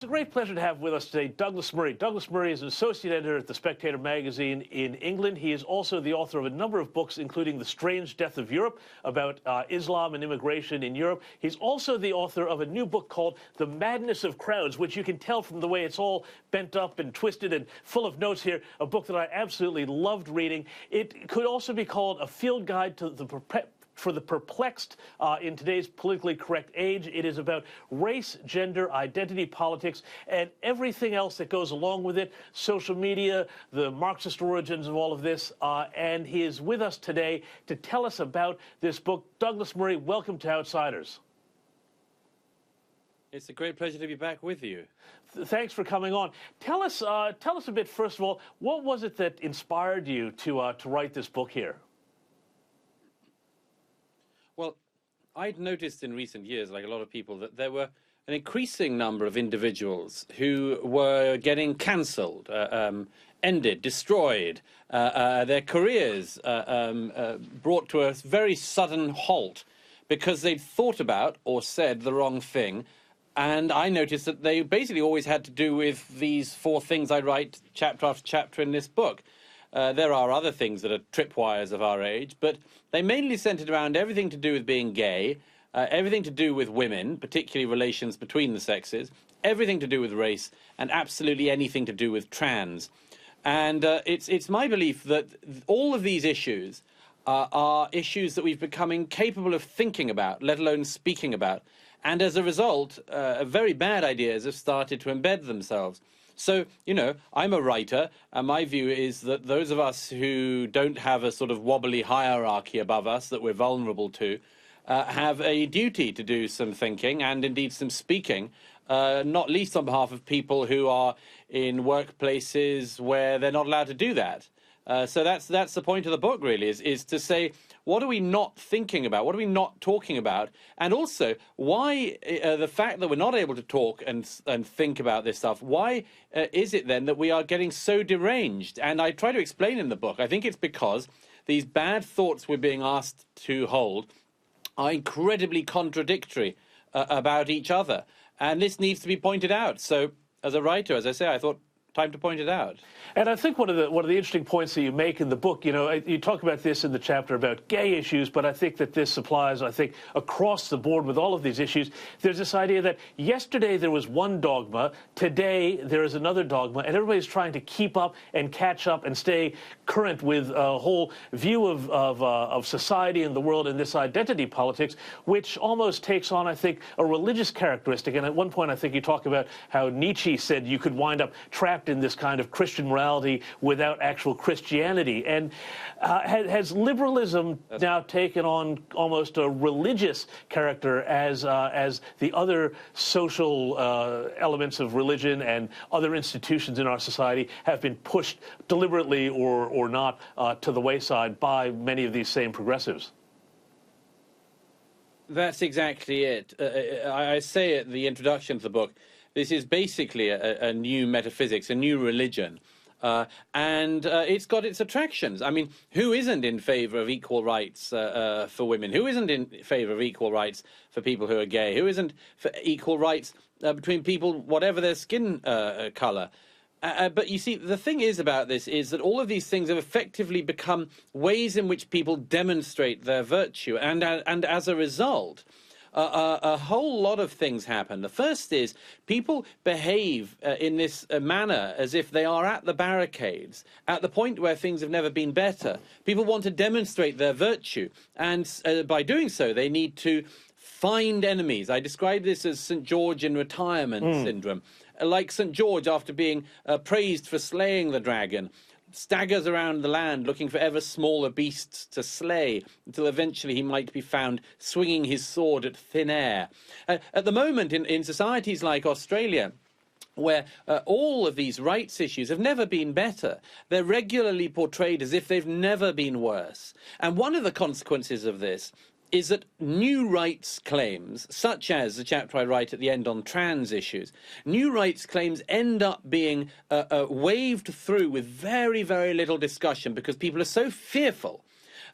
It's a great pleasure to have with us today Douglas Murray. Douglas Murray is an associate editor at The Spectator magazine in England. He is also the author of a number of books, including The Strange Death of Europe, about Islam and immigration in Europe. He's also the author of a new book called The Madness of Crowds, which you can tell from the way it's all bent up and twisted and full of notes here, a book that I absolutely loved reading. It could also be called a field guide to for the perplexed in today's politically correct age. It is about race, gender, identity, politics, and everything else that goes along with it, social media, the Marxist origins of all of this. And he is with us today to tell us about this book. Douglas Murray, welcome to Outsiders. It's a great pleasure to be back with you. Thanks for coming on. Tell us a bit, first of all, what was it that inspired you to write this book here? Well, I'd noticed in recent years, like a lot of people, that there were an increasing number of individuals who were getting cancelled, ended, destroyed, their careers brought to a very sudden halt because they'd thought about or said the wrong thing. And I noticed that they basically always had to do with these four things I write chapter after chapter in this book. There are other things that are tripwires of our age, but they mainly centered around everything to do with being gay, everything to do with women, particularly relations between the sexes, everything to do with race, and absolutely anything to do with trans. And it's my belief that all of these issues are issues that we've become incapable of thinking about, let alone speaking about. And as a result, very bad ideas have started to embed themselves. So, you know, I'm a writer, and my view is that those of us who don't have a sort of wobbly hierarchy above us that we're vulnerable to have a duty to do some thinking and indeed some speaking, not least on behalf of people who are in workplaces where they're not allowed to do that. So that's the point of the book, really, is to say, what are we not thinking about? What are we not talking about? And also, why the fact that we're not able to talk and think about this stuff, why is it then that we are getting so deranged? And I try to explain in the book, I think it's because these bad thoughts we're being asked to hold are incredibly contradictory about each other. And this needs to be pointed out. So as a writer, as I say, I thought, time to point it out. And I think one of the interesting points that you make in the book, you know, you talk about this in the chapter about gay issues, but I think that this applies, I think, across the board with all of these issues. There's this idea that yesterday there was one dogma, today there is another dogma, and everybody's trying to keep up and catch up and stay current with a whole view of society and the world in this identity politics, which almost takes on, I think, a religious characteristic. And at one point, I think you talk about how Nietzsche said you could wind up trapped in this kind of Christian morality without actual Christianity. And has liberalism now taken on almost a religious character as the other social elements of religion and other institutions in our society have been pushed deliberately or not to the wayside by many of these same progressives? That's exactly it. I say at the introduction to the book, this is basically a new metaphysics, a new religion, and it's got its attractions. I mean, who isn't in favor of equal rights for women? Who isn't in favor of equal rights for people who are gay? Who isn't for equal rights between people, whatever their skin color? But you see, the thing is about this is that all of these things have effectively become ways in which people demonstrate their virtue, and as a result, a whole lot of things happen. The first is people behave in this manner as if they are at the barricades, at the point where things have never been better. People want to demonstrate their virtue, and by doing so, they need to find enemies. I describe this as St. George in retirement syndrome. Like St. George, after being praised for slaying the dragon, staggers around the land looking for ever smaller beasts to slay until eventually he might be found swinging his sword at thin air. At the moment, in societies like Australia, where all of these rights issues have never been better, they're regularly portrayed as if they've never been worse. And one of the consequences of this is that new rights claims, such as the chapter I write at the end on trans issues, new rights claims end up being waved through with very, very little discussion because people are so fearful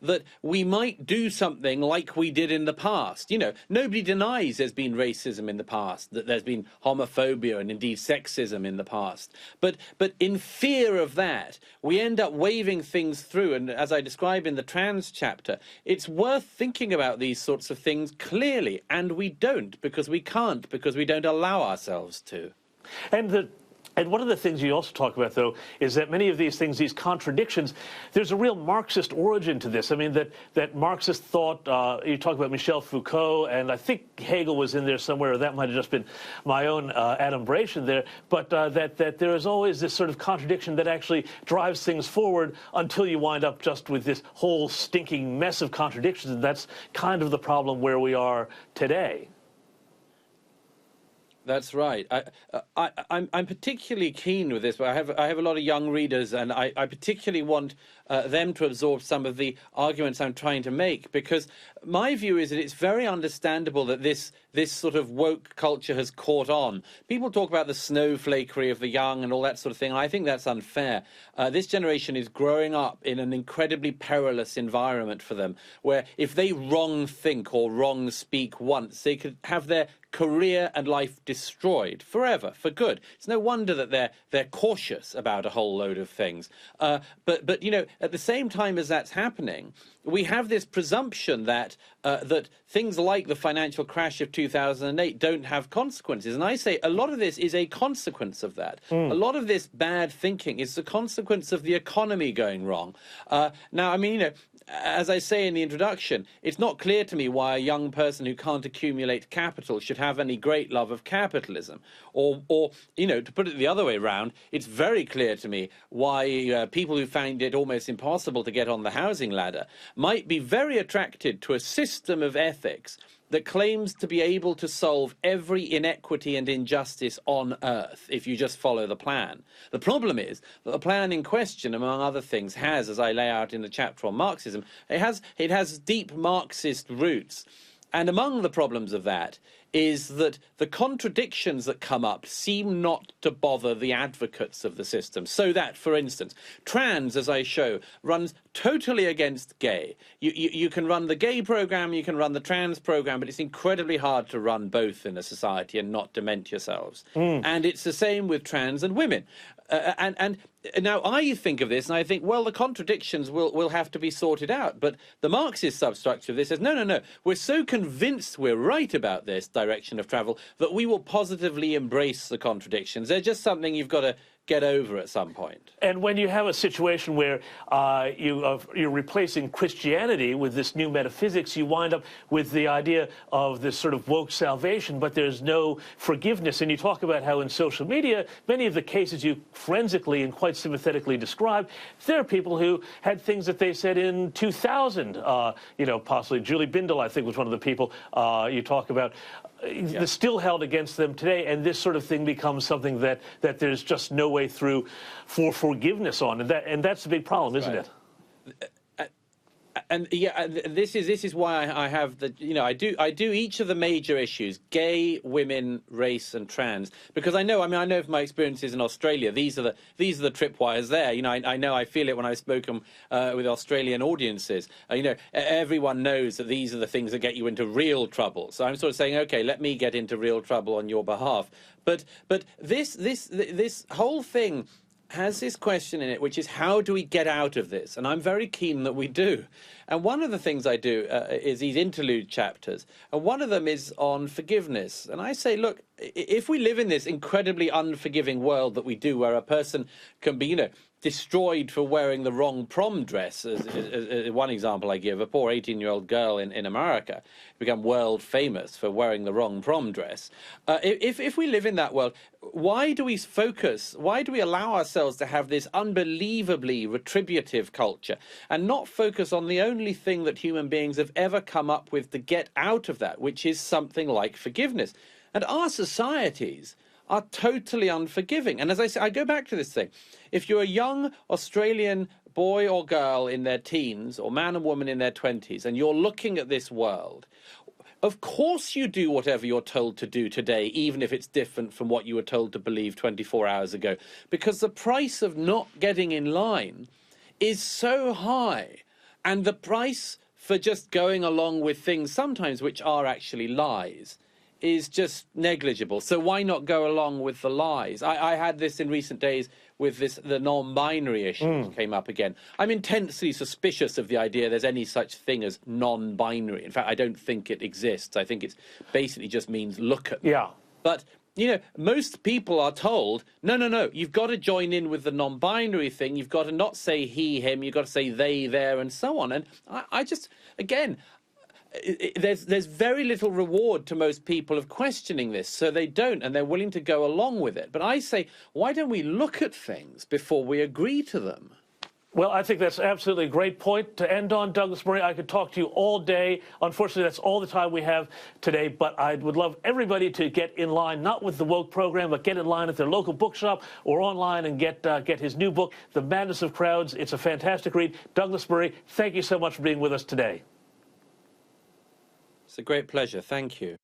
that we might do something like we did in the past. You know, nobody denies there's been racism in the past, that there's been homophobia and indeed sexism in the past. But in fear of that, we end up waving things through. And as I describe in the trans chapter, it's worth thinking about these sorts of things clearly. And we don't, because we can't, because we don't allow ourselves to. And one of the things you also talk about, though, is that many of these things, these contradictions, there's a real Marxist origin to this. I mean, that Marxist thought, you talk about Michel Foucault, and I think Hegel was in there somewhere, or that might have just been my own adumbration there, but that there is always this sort of contradiction that actually drives things forward until you wind up just with this whole stinking mess of contradictions, and that's kind of the problem where we are today. That's right. I'm particularly keen with this, but I have a lot of young readers, and I particularly want them to absorb some of the arguments I'm trying to make, because my view is that it's very understandable that this sort of woke culture has caught on. People talk about the snowflakery of the young and all that sort of thing, and I think that's unfair. This generation is growing up in an incredibly perilous environment for them, where if they wrong think or wrong speak once, they could have their career and life destroyed forever, for good. It's no wonder that they're cautious about a whole load of things. But you know, at the same time as that's happening, we have this presumption that that things like the financial crash of 2008 don't have consequences. And I say a lot of this is a consequence of that. A lot of this bad thinking is the consequence of the economy going wrong. Now, I mean, you know, as I say in the introduction, it's not clear to me why a young person who can't accumulate capital should have any great love of capitalism. Or you know, to put it the other way around, it's very clear to me why people who find it almost impossible to get on the housing ladder might be very attracted to a system of ethics that claims to be able to solve every inequity and injustice on earth if you just follow the plan. The problem is that the plan in question, among other things, has, as I lay out in the chapter on Marxism, it has deep Marxist roots. And among the problems of that is that the contradictions that come up seem not to bother the advocates of the system. So that, for instance, trans, as I show, runs totally against gay. You can run the gay program, you can run the trans program, but it's incredibly hard to run both in a society and not dement yourselves. And it's the same with trans and women. And now I think of this and I think, well, the contradictions will have to be sorted out. But the Marxist substructure of this says, no, we're so convinced we're right about this direction of travel that we will positively embrace the contradictions. They're just something you've got to get over at some point. And when you have a situation where you're replacing Christianity with this new metaphysics, you wind up with the idea of this sort of woke salvation, but there's no forgiveness. And you talk about how in social media, many of the cases you forensically and quite sympathetically describe, there are people who had things that they said in 2000, you know, possibly Julie Bindel, I think, was one of the people you talk about. They're still held against them today, and this sort of thing becomes something that there's just no way through for forgiveness on, and that's a big problem, isn't it? And yeah, this is why I have the, you know, I do each of the major issues: gay, women, race, and trans, because I know from my experiences in Australia, these are the tripwires there. You know, I feel it when I've spoken with Australian audiences. You know, everyone knows that these are the things that get you into real trouble. So I'm sort of saying, okay, let me get into real trouble on your behalf. But this whole thing has this question in it, which is, how do we get out of this? And I'm very keen that we do. And one of the things I do is these interlude chapters. And one of them is on forgiveness. And I say, look, if we live in this incredibly unforgiving world that we do, where a person can be, you know, destroyed for wearing the wrong prom dress, as one example I give, a poor 18-year-old girl in America became world famous for wearing the wrong prom dress. If we live in that world, why do we allow ourselves to have this unbelievably retributive culture and not focus on the only thing that human beings have ever come up with to get out of that, which is something like forgiveness? And our societies are totally unforgiving. And as I say, I go back to this thing. If you're a young Australian boy or girl in their teens, or man and woman in their 20s, and you're looking at this world, of course you do whatever you're told to do today, even if it's different from what you were told to believe 24 hours ago. Because the price of not getting in line is so high And the price for just going along with things sometimes which are actually lies is just negligible. So why not go along with the lies? I had this in recent days with the non-binary issue came up again. I'm intensely suspicious of the idea there's any such thing as non-binary. In fact, I don't think it exists. I think it basically just means look at me. Yeah. But, you know, most people are told, no, you've got to join in with the non-binary thing. You've got to not say he, him. You've got to say they, their, and so on. And I just, again, there's very little reward to most people of questioning this, so they don't, and they're willing to go along with it. But I say, why don't we look at things before we agree to them? Well, I think that's absolutely a great point to end on, Douglas Murray. I could talk to you all day. Unfortunately, that's all the time we have today, but I would love everybody to get in line, not with the Woke program, but get in line at their local bookshop or online and get his new book, The Madness of Crowds. It's a fantastic read. Douglas Murray, thank you so much for being with us today. It's a great pleasure. Thank you.